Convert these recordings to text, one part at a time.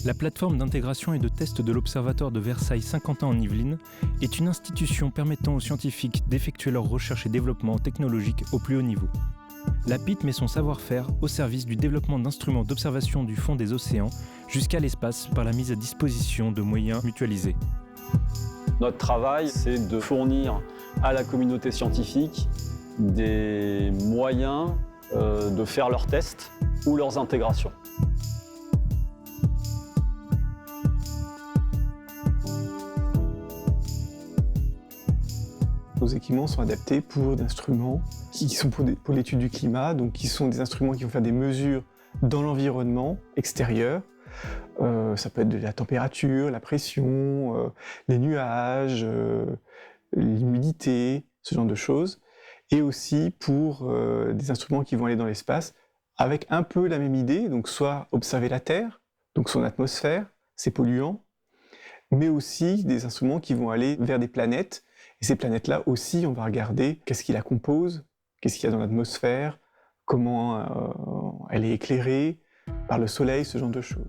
La plateforme d'intégration et de test de l'Observatoire de Versailles-Saint-Quentin en Yvelines est une institution permettant aux scientifiques d'effectuer leurs recherches et développements technologiques au plus haut niveau. La PIT met son savoir-faire au service du développement d'instruments d'observation du fond des océans jusqu'à l'espace par la mise à disposition de moyens mutualisés. Notre travail, c'est de fournir à la communauté scientifique des moyens de faire leurs tests ou leurs intégrations. Nos équipements sont adaptés pour des instruments qui sont pour l'étude du climat, donc qui sont des instruments qui vont faire des mesures dans l'environnement extérieur. Ça peut être de la température, la pression, les nuages, l'humidité, ce genre de choses. Et aussi pour des instruments qui vont aller dans l'espace avec un peu la même idée, donc soit observer la Terre, donc son atmosphère, ses polluants, mais aussi des instruments qui vont aller vers des planètes. Et ces planètes-là aussi, on va regarder qu'est-ce qui la compose, qu'est-ce qu'il y a dans l'atmosphère, comment elle est éclairée par le soleil, ce genre de choses.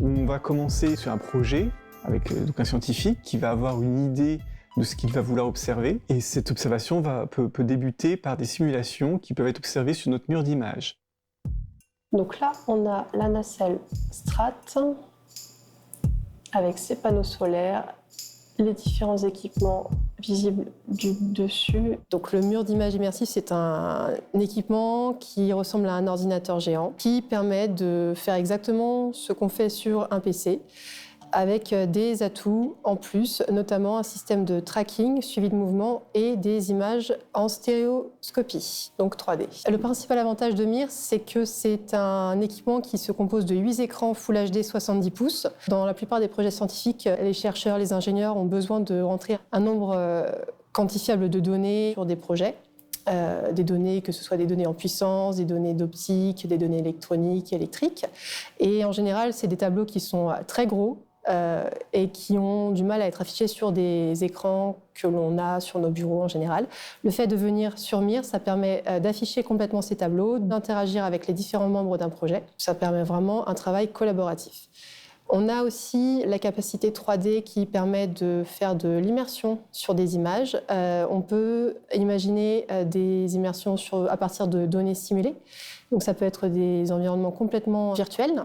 On va commencer sur un projet avec donc un scientifique qui va avoir une idée de ce qu'il va vouloir observer. Et cette observation peut débuter par des simulations qui peuvent être observées sur notre mur d'image. Donc là, on a la nacelle Strat avec ses panneaux solaires, les différents équipements visibles du dessus. Donc le mur d'image immersif, c'est un équipement qui ressemble à un ordinateur géant qui permet de faire exactement ce qu'on fait sur un PC avec des atouts en plus, notamment un système de tracking, suivi de mouvement et des images en stéréoscopie, donc 3D. Le principal avantage de MIR, c'est que c'est un équipement qui se compose de 8 écrans Full HD 70 pouces. Dans la plupart des projets scientifiques, les chercheurs, les ingénieurs ont besoin de rentrer un nombre quantifiable de données sur des projets. Des données, que ce soit des données en puissance, des données d'optique, des données électroniques, électriques. Et en général, c'est des tableaux qui sont très gros, et qui ont du mal à être affichés sur des écrans que l'on a sur nos bureaux en général. Le fait de venir sur MIR, ça permet d'afficher complètement ces tableaux, d'interagir avec les différents membres d'un projet. Ça permet vraiment un travail collaboratif. On a aussi la capacité 3D qui permet de faire de l'immersion sur des images. On peut imaginer des immersions à partir de données simulées. Donc ça peut être des environnements complètement virtuels.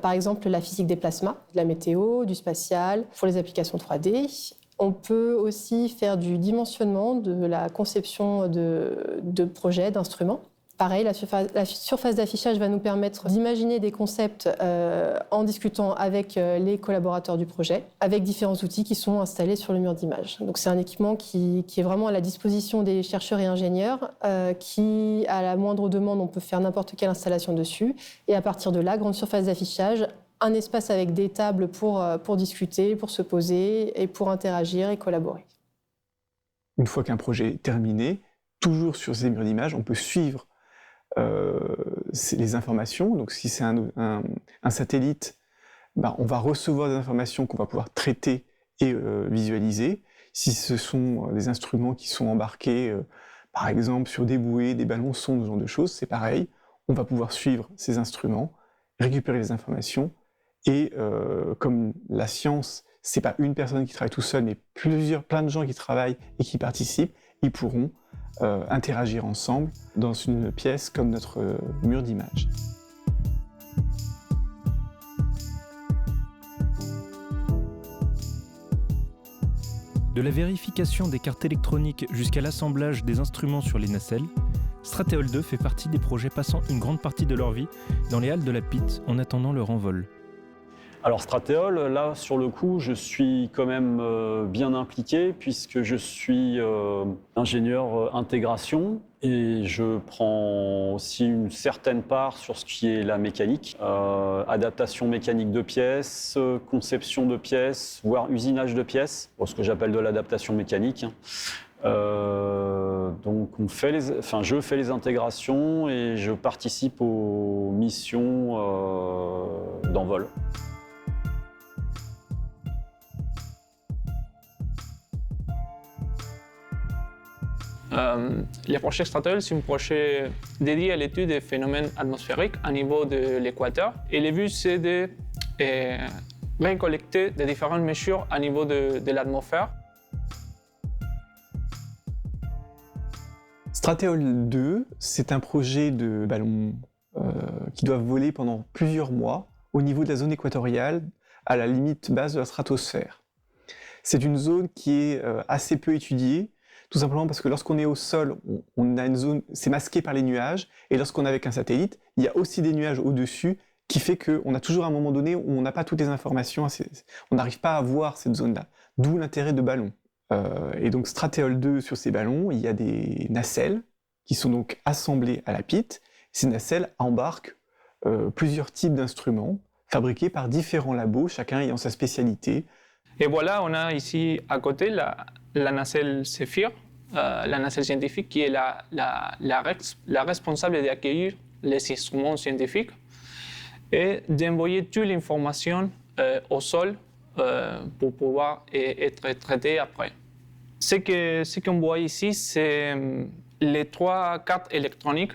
Par exemple, la physique des plasmas, de la météo, du spatial, pour les applications 3D. On peut aussi faire du dimensionnement, de la conception de projets, d'instruments. Pareil, la surface d'affichage va nous permettre d'imaginer des concepts en discutant avec les collaborateurs du projet, avec différents outils qui sont installés sur le mur d'image. Donc c'est un équipement qui est vraiment à la disposition des chercheurs et ingénieurs, qui, à la moindre demande, on peut faire n'importe quelle installation dessus. Et à partir de là, grande surface d'affichage, un espace avec des tables pour discuter, pour se poser et pour interagir et collaborer. Une fois qu'un projet est terminé, toujours sur ces murs d'image, on peut suivre les informations. Donc si c'est un satellite, on va recevoir des informations qu'on va pouvoir traiter et visualiser. Si ce sont des instruments qui sont embarqués, par exemple sur des bouées, des ballons sondes, ce genre de choses, c'est pareil. On va pouvoir suivre ces instruments, récupérer les informations et comme la science, c'est pas une personne qui travaille tout seul, mais plein de gens qui travaillent et qui participent, ils pourront interagir ensemble dans une pièce comme notre mur d'image. De la vérification des cartes électroniques jusqu'à l'assemblage des instruments sur les nacelles, Stratéol 2 fait partie des projets passant une grande partie de leur vie dans les halles de la PIT en attendant leur envol. Alors Stratéol, là sur le coup, je suis quand même bien impliqué puisque je suis ingénieur intégration et je prends aussi une certaine part sur ce qui est la mécanique, adaptation mécanique de pièces, conception de pièces, voire usinage de pièces, ce que j'appelle de l'adaptation mécanique. Donc je fais les intégrations et je participe aux missions d'envol. Le projet Stratéol, c'est un projet dédié à l'étude des phénomènes atmosphériques au niveau de l'équateur. Et le but, c'est de récolter des différentes mesures à niveau de l'atmosphère. Stratéole 2, c'est un projet de ballons qui doivent voler pendant plusieurs mois au niveau de la zone équatoriale, à la limite basse de la stratosphère. C'est une zone qui est assez peu étudiée, tout simplement parce que lorsqu'on est au sol, on a une zone, c'est masqué par les nuages, et lorsqu'on est avec un satellite, il y a aussi des nuages au-dessus, qui fait qu'on a toujours un moment donné où on n'a pas toutes les informations, on n'arrive pas à voir cette zone-là, d'où l'intérêt de ballons. Et donc Stratéole 2, sur ces ballons, il y a des nacelles qui sont donc assemblées à la pite. Ces nacelles embarquent plusieurs types d'instruments fabriqués par différents labos, chacun ayant sa spécialité. Et voilà, on a ici à côté la nacelle Zephyr, la nacelle scientifique qui est la responsable d'accueillir les instruments scientifiques et d'envoyer toute l'information au sol pour pouvoir être traité après. Ce qu'on voit ici, c'est les 3 cartes électroniques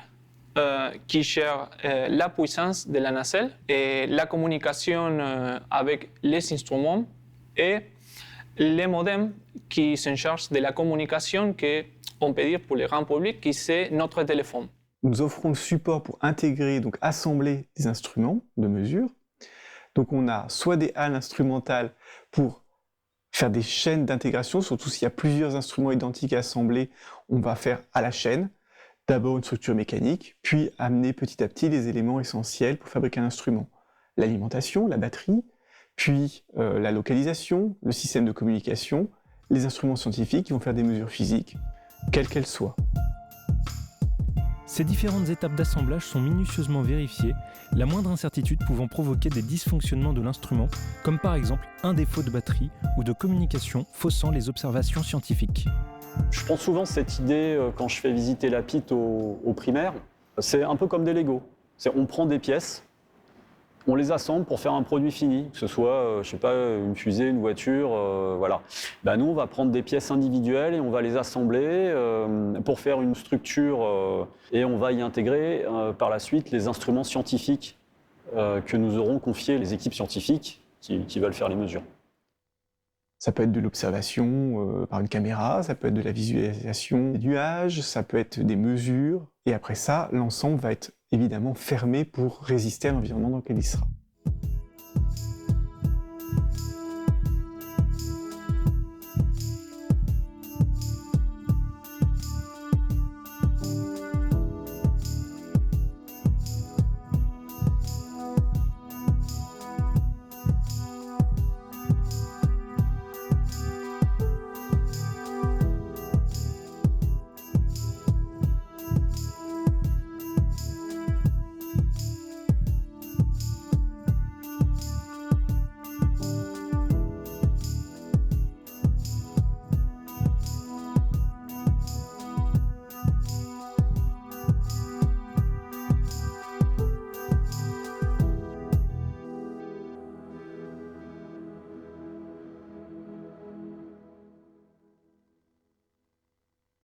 qui gèrent la puissance de la nacelle et la communication avec les instruments et les modems qui s'en chargent de la communication, qu'on peut dire pour le grand public, qui c'est notre téléphone. Nous offrons le support pour intégrer, donc assembler des instruments de mesure. Donc on a soit des halles instrumentales pour faire des chaînes d'intégration, surtout s'il y a plusieurs instruments identiques à assembler, on va faire à la chaîne, d'abord une structure mécanique, puis amener petit à petit les éléments essentiels pour fabriquer un instrument. L'alimentation, la batterie, puis la localisation, le système de communication, les instruments scientifiques qui vont faire des mesures physiques, quelles qu'elles soient. Ces différentes étapes d'assemblage sont minutieusement vérifiées, la moindre incertitude pouvant provoquer des dysfonctionnements de l'instrument, comme par exemple un défaut de batterie ou de communication faussant les observations scientifiques. Je prends souvent cette idée quand je fais visiter la pite aux primaires. C'est un peu comme des Lego. On prend des pièces, on les assemble pour faire un produit fini, que ce soit, je sais pas, une fusée, une voiture, voilà. Nous, on va prendre des pièces individuelles et on va les assembler pour faire une structure et on va y intégrer par la suite les instruments scientifiques que nous auront confiés les équipes scientifiques qui veulent faire les mesures. Ça peut être de l'observation par une caméra, ça peut être de la visualisation des nuages, ça peut être des mesures. Et après ça, l'ensemble va être évidemment fermé pour résister à l'environnement dans lequel il sera.